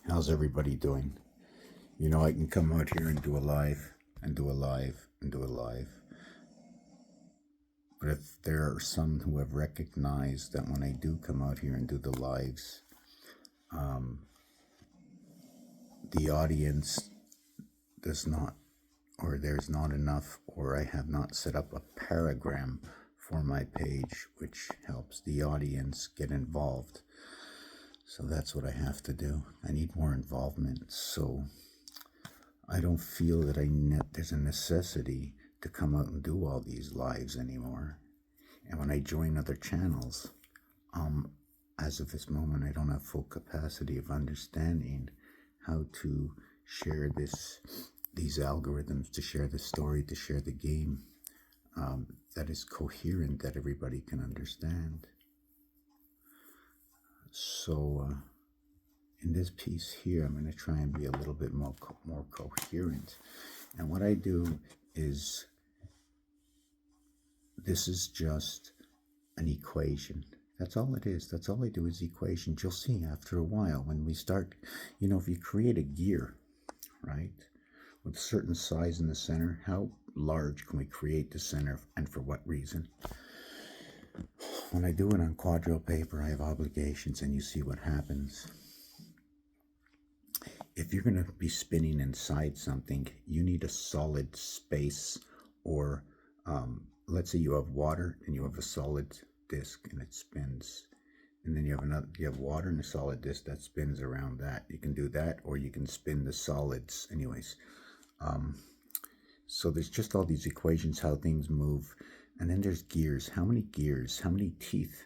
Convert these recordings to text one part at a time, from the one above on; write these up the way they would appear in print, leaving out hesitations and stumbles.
How's everybody doing? You know, I can come out here and do a live, and do a live, and do a live. But if there are some who have recognized that when I do come out here and do the lives, the audience does not, or there's not enough, or I have not set up a paragram for my page, which helps the audience get involved. So that's what I have to do. I need more involvement. So I don't feel that there's a necessity to come out and do all these lives anymore. And when I join other channels, as of this moment, I don't have full capacity of understanding how to share these algorithms, to share the story, to share the game that is coherent, that everybody can understand. So in this piece here, I'm going to try and be a little bit more coherent. And what I do is, this is just an equation. That's all it is. That's all I do is equations. You'll see after a while when we start, you know, if you create a gear, right, with a certain size in the center, how large can we create the center and for what reason? When I do it on quadrille paper, I have obligations, and you see what happens. If you're going to be spinning inside something, you need a solid space, or let's say you have water and you have a solid disc and it spins, and then you have water and a solid disc that spins around that. You can do that, or you can spin the solids. Anyways, so there's just all these equations, how things move. And then there's gears. How many gears, how many teeth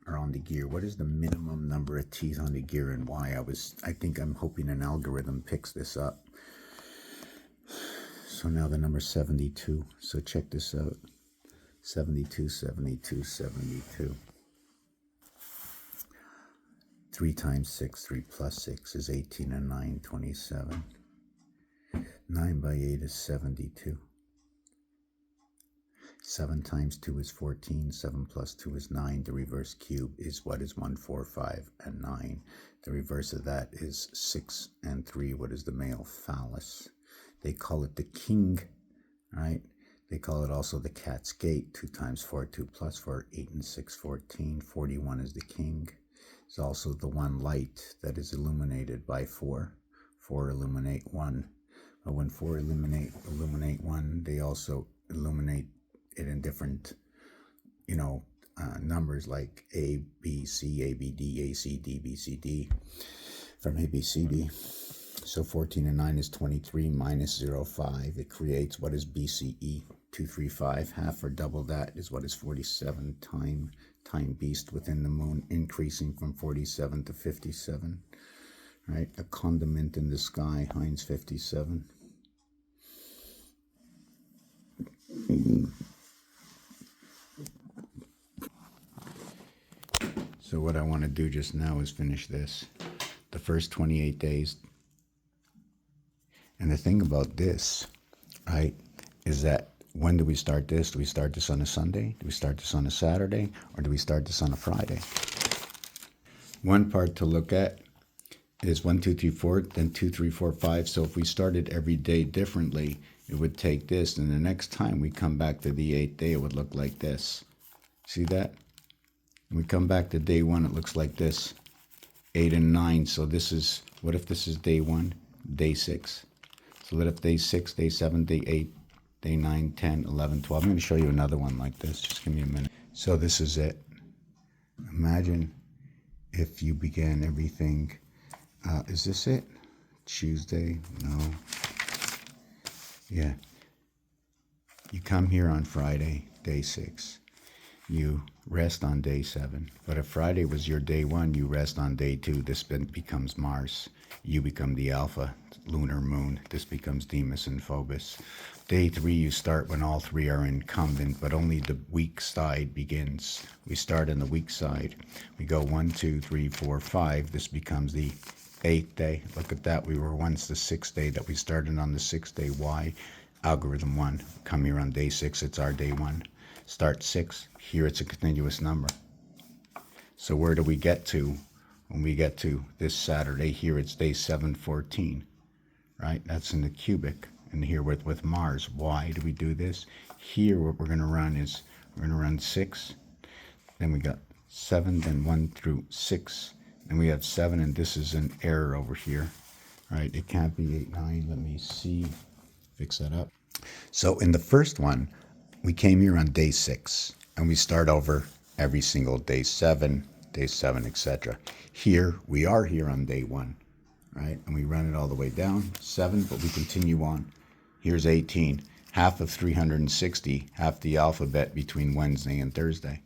are on the gear? What is the minimum number of teeth on the gear, and why? I'm hoping an algorithm picks this up. So now the number 72. So check this out. 72, 72, 72. 3 times 6, 3 plus 6 is 18, and 9, 27. 9 by 8 is 72. 7 times 2 is 14, 7 plus 2 is 9. The reverse cube is what is 1, 4, 5, and 9. The reverse of that is 6 and 3. What is the male phallus? They call it the king, right? They call it also the cat's gate. 2 times 4, 2 plus 4, 8 and 6, 14. 41 is the king. It's also the one light that is illuminated by 4. 4 illuminate 1. But when 4 illuminate 1, they also illuminate it in different, numbers like A, B, C, A, B, D, A, C, D, B, C, D, from A, B, C, D. So 14 and 9 is 23 minus 0, 5. It creates what is BCE, 235. Half or double that is what is 47. Time beast within the moon, increasing from 47 to 57. Right? A condiment in the sky, Heinz 57. So what I want to do just now is finish this, the first 28 days. And the thing about this, right, is that when do we start this? Do we start this on a Sunday? Do we start this on a Saturday? Or do we start this on a Friday? One part to look at is 1, 2, 3, 4, then 2, 3, 4, 5. So if we started every day differently, it would take this, and the next time we come back to the 8th day, it would look like this. See that? When we come back to day 1, it looks like this. 8 and 9. So this is, what if this is day 1, day 6? So what if day 6, day 7, day 8, day 9, 10, 11, 12. I'm going to show you another one like this. Just give me a minute. So this is it. Imagine if you began everything. Is this it? Tuesday? No. Yeah. You come here on Friday, day 6. You rest on day 7. But if Friday was your day 1, you rest on day 2. This becomes Mars. You become the Alpha, lunar moon. This becomes Deimos and Phobos. Day 3, you start when all 3 are incumbent, but only the weak side begins. We start on the weak side. We go 1, 2, 3, 4, 5. This becomes the 8th day. Look at that. We were once the 6th day that we started on the 6th day. Why? Algorithm 1. Come here on day 6. It's our day 1. Start 6. Here it's a continuous number. So where do we get to when we get to this Saturday, here it's day 714, right? That's in the cubic. And here with Mars, why do we do this? Here what we're going to run is, we're going to run 6, then we got 7, then 1 through 6, and we have 7, and this is an error over here, right? It can't be 8, 9. Let me see, fix that up. So in the first one, we came here on day 6, and we start over every single day 7, etc. Here, we are here on day 1, right? And we run it all the way down, 7, but we continue on. Here's 18, half of 360, half the alphabet between Wednesday and Thursday.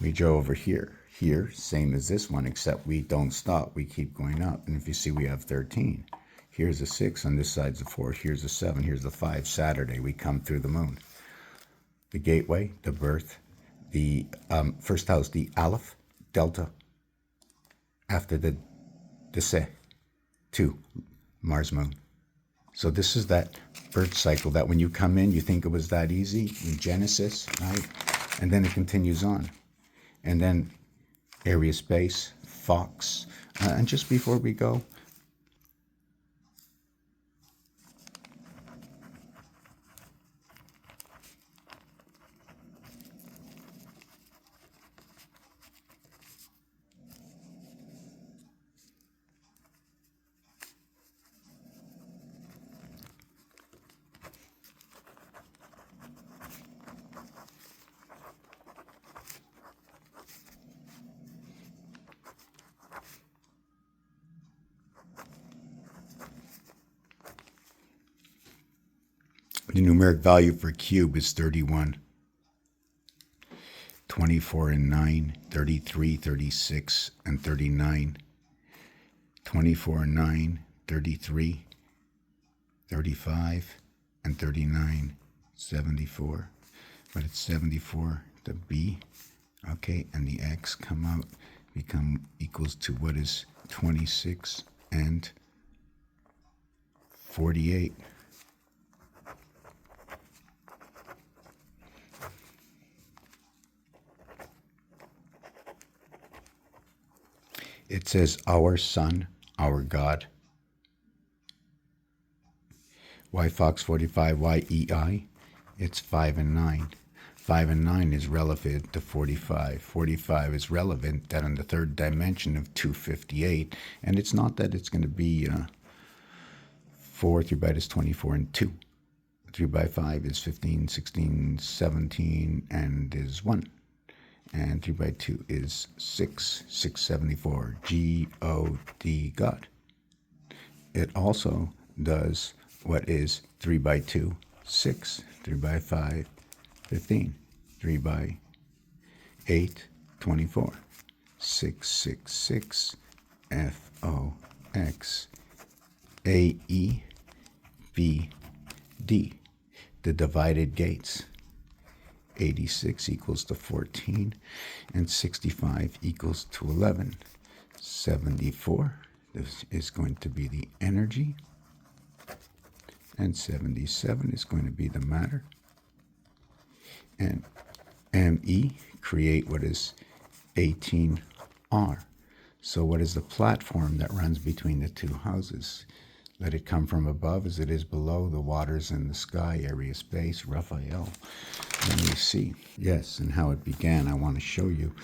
We go over here. Here, same as this one, except we don't stop. We keep going up. And if you see, we have 13. Here's a 6, on this side's a 4, here's a 7, here's the 5. Saturday, we come through the moon. The gateway, the birth, the first house, the Aleph, Delta, after the Se, 2, Mars, Moon. So this is that birth cycle that when you come in, you think it was that easy in Genesis, right? And then it continues on. And then area space, Fox. And just before we go, the numeric value for cube is 31. 24 and 9, 33, 36, and 39. 24 and 9, 33, 35, and 39, 74. But it's 74, the B, okay, and the X come out, become equals to what is 26 and 48. It says, our Son, our God. Y Fox 45, YEI, it's 5 and 9. 5 and 9 is relevant to 45. 45 is relevant that in the third dimension of 258. And it's not that it's going to be 4, 3 by is 24 and 2. 3 by 5 is 15, 16, 17, and is 1. And 3 by 2 is 6, 674, G-O-D, God. It also does what is 3 by 2, 6, 3 by 5, 15, 3 by 8, 24, 666, F-O-X, A-E-B-D, the divided gates. 86 equals to 14, and 65 equals to 11. 74, this is going to be the energy, and 77 is going to be the matter. And ME, create what is 18R. So what is the platform that runs between the two houses? Let it come from above as it is below, the waters in the sky, area space, Raphael. Let me see. Yes, and how it began. I want to show you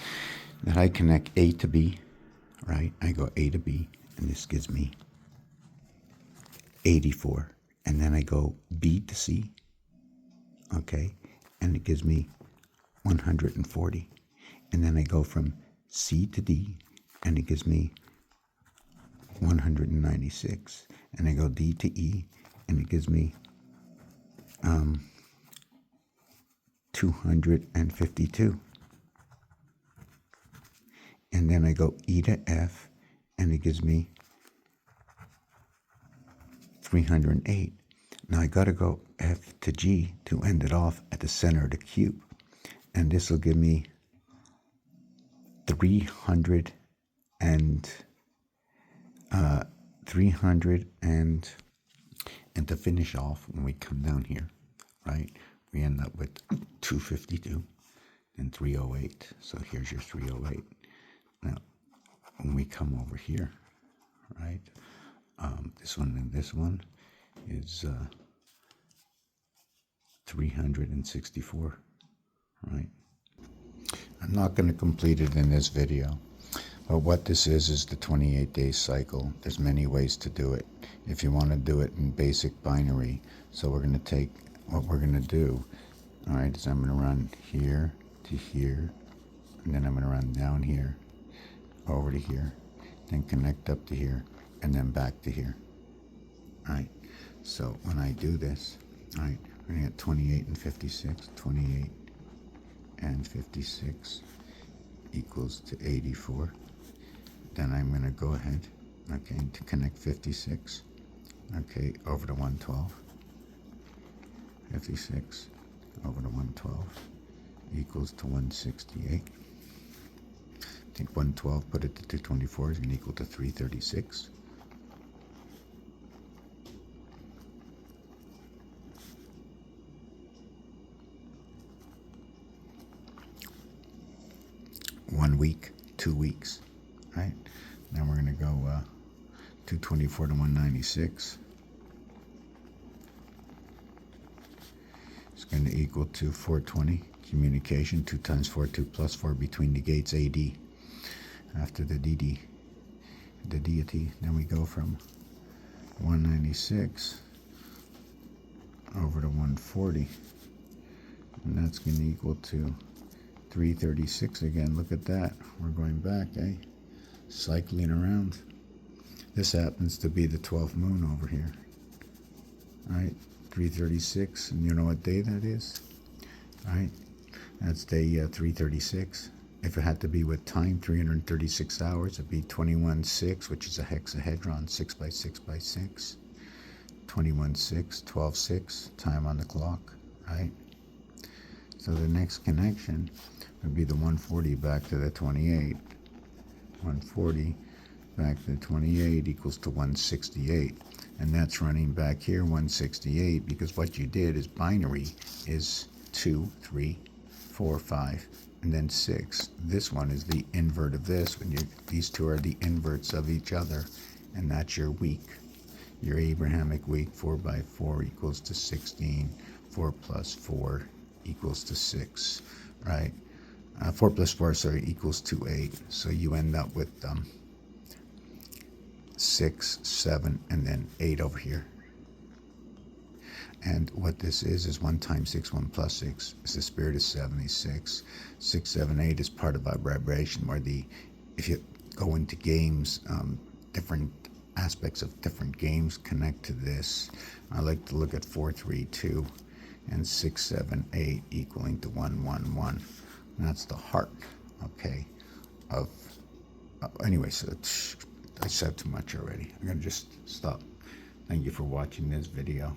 that I connect A to B, right? I go A to B, and this gives me 84. And then I go B to C, okay? And it gives me 140. And then I go from C to D, and it gives me 196. And I go D to E, and it gives me 252. And then I go E to F, and it gives me 308. Now I got to go F to G to end it off at the center of the cube. And this will give me 300 and and to finish off, when we come down here, right, we end up with 252 and 308. So here's your 308. Now when we come over here, right? This one and this one is 364, right? I'm not going to complete it in this video, but what this is the 28-day cycle. There's many ways to do it. If you want to do it in basic binary, so we're going to take, what we're going to do, all right, is I'm going to run here to here, and then I'm going to run down here, over to here, then connect up to here, and then back to here. All right, so when I do this, all right, we're going to get 28 and 56, 28 and 56 equals to 84. Then I'm going to go ahead, okay, to connect 56, okay, over to 112. 56 over to 112 equals to 168. Take 112, put it to 224 is going to equal to 336. One week, 2 weeks, right? Now we're going to go 224 to 196. It's going to equal to 420. Communication, 2 times 4, 2 plus 4 between the gates, AD. After the DD, the deity, then we go from 196 over to 140. And that's going to equal to 336 again. Look at that. We're going back, eh? Cycling around. This happens to be the 12th moon over here. All right, 336, and you know what day that is? All right, that's day 336. If it had to be with time, 336 hours, it'd be 21/6, which is a hexahedron, 6 by 6 by 6. 21/6, 12/6, time on the clock, right? So the next connection would be the 140 back to the 28. 140 back to the 28 equals to 168. And that's running back here, 168, because what you did is binary is 2, 3, 4, 5, and then 6. This one is the invert of this. These two are the inverts of each other, and that's your week. Your Abrahamic week, 4 by 4 equals to 16. 4 plus 4 equals to 6, right? 4 plus 4, sorry, equals to 8. So you end up with 6, 7, and then 8 over here. And what this is 1 times 6, 1 plus 6 is the spirit of 76. 6, 7, 8 is part of our vibration, where if you go into games, different aspects of different games connect to this. I like to look at 4, 3, 2, and 6, 7, 8 equaling to 1, 1, 1. And that's the heart, okay, of, anyway, so I said too much already. I'm going to just stop. Thank you for watching this video.